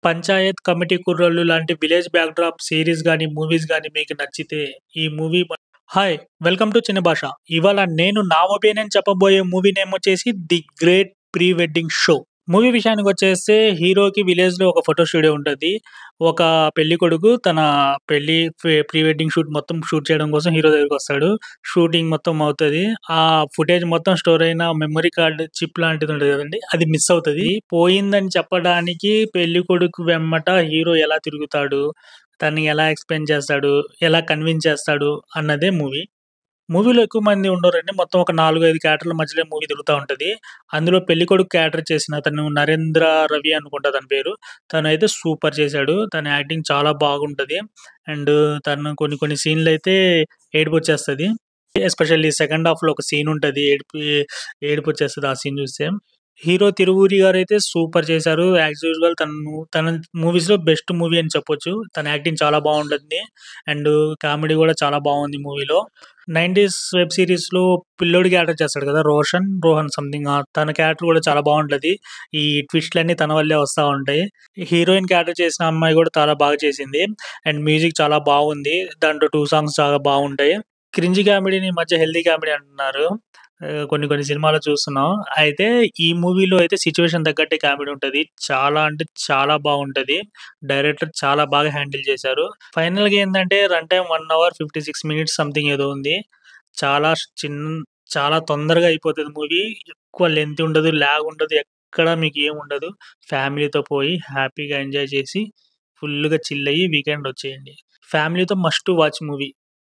'Panchayat committee కుర్రోళ్ళు' లాంటి village backdrop series గాని, మూవీస్ గాని మీకు నచ్చితే ఈ మూవీ హాయ్! వెల్కమ్ టు చిన్న భాష. ఇవాళ నేను నా ఒపీనియన్ చెప్పబోయే మూవీ నేమ్ వచ్చేసి 'the great pre wedding show'. Movie విషయానికొచ్చేస్తే హీరోకి విలేజ్‌లో ఒక ఫోటో స్టూడియో ఉంటది. ఒక పెళ్ళికొడుకు తన పెళ్లి ప్రీ వెడ్డింగ్ షూట్ మొత్తం షూట్ చేయడం కోసం హీరో దగ్గరికొస్తాడు. షూటింగ్ మొత్తం అవుతది. ఆ ఫుటేజ్ మొత్తం స్టోర్ అయిన మెమరీ కార్డ్ చిప్ లాంటిది ఉంటది కదండీ! అది మిస్ అవుతది. పోయిందని చెప్పడానికి పెళ్ళికొడుకు వెమ్మట హీరో ఎలా తిరుగుతాడు? తన్ని ఎలా ఎక్స్‌ప్లెయిన్ చేస్తాడు? ఎలా కన్విన్స్ చేస్తాడు? అన్నదే మూవీ. మూవీలో ఎక్కువ మంది ఉండరండి. మొత్తం ఒక 4, 5 క్యారెక్టర్ల మధ్యలో మూవీ తిరుగుతా ఉంటది. అందులో పెళ్ళికొడుకు క్యారెక్టర్ చేసిన అతను నరేంద్ర రవి అనుకుంటా అతని పేరు. తనైతే సూపర్ చేశాడు. తన యాక్టింగ్ చాలా బాగుంటది. అండ్ తను కొన్ని కొన్ని సీన్‌లయితే ఏడుపొచ్చేస్తది. ఎస్పెషల్లీ సెకండ్ హాఫ్‌లో ఒక సీన్ ఉంటది. ఏడుపొచ్చేస్తది ఆ సీన్ చూస్తే. హీరో 'తిరువూరి' గారైతే సూపర్ చేశారు. యాస్ యూజువల్ తన మూవీస్‌లో బెస్ట్ మూవీ అని చెప్పొచ్చు. తన యాక్టింగ్ చాలా బావుంటుంది. అండ్ కామెడీ గూడా చాలా బావుంది మూవీలో. 90స్ వెబ్ సీరీస్‌లో పిల్లోడి క్యారెక్టర్ చేస్తాడు కదా! రోహన్ సంథింగ్ తన క్యారెక్టర్ గూడా చాలా బావుంటది. ఈ ట్విస్ట్‌లన్నీ తన వల్లే వస్తా ఉంటాయి. హీరోయిన్ క్యారెక్టర్ చేసిన అమ్మాయి గూడా చాలా బాగా చేసింది. అండ్ మ్యూజిక్ చాలా బాగుంది. దాంట్లో 2 సాంగ్స్ చాలా బావుంటాయి. క్రింజీ కామెడీని ఈ మధ్య హెల్తీ కామెడీ అంటున్నారు. కొన్ని కొన్ని సినిమాల్లో చూస్తున్నాం. అయితే ఈ మూవీలో అయితే సిట్యుయేషన్ తగ్గట్టే కామెడీ ఉంటది. చాలా అంటే చాలా బావుంటది. డైరెక్టర్ చాలా బాగా హ్యాండిల్ చేశారు. ఫైనల్‌గా ఏందంటే run time 1 hour 56 minutes something ఏదో ఉంది. చాలా చిన్ చాలా తొందరగా అయిపోతది మూవీ. ఎక్కువ లెంత్ ఉండదు. లాగ్ ఉండదు. ఎక్కడ మీకు ఏముండదు. ఫ్యామిలీతో పోయి హ్యాపీగా ఎంజాయ్ చేసి ఫుల్‌గా చిల్ అయ్యి వీకెండ్ వచ్చేయండి. ఫ్యామిలీతో మస్ట్ టు వాచ్ మూవీ.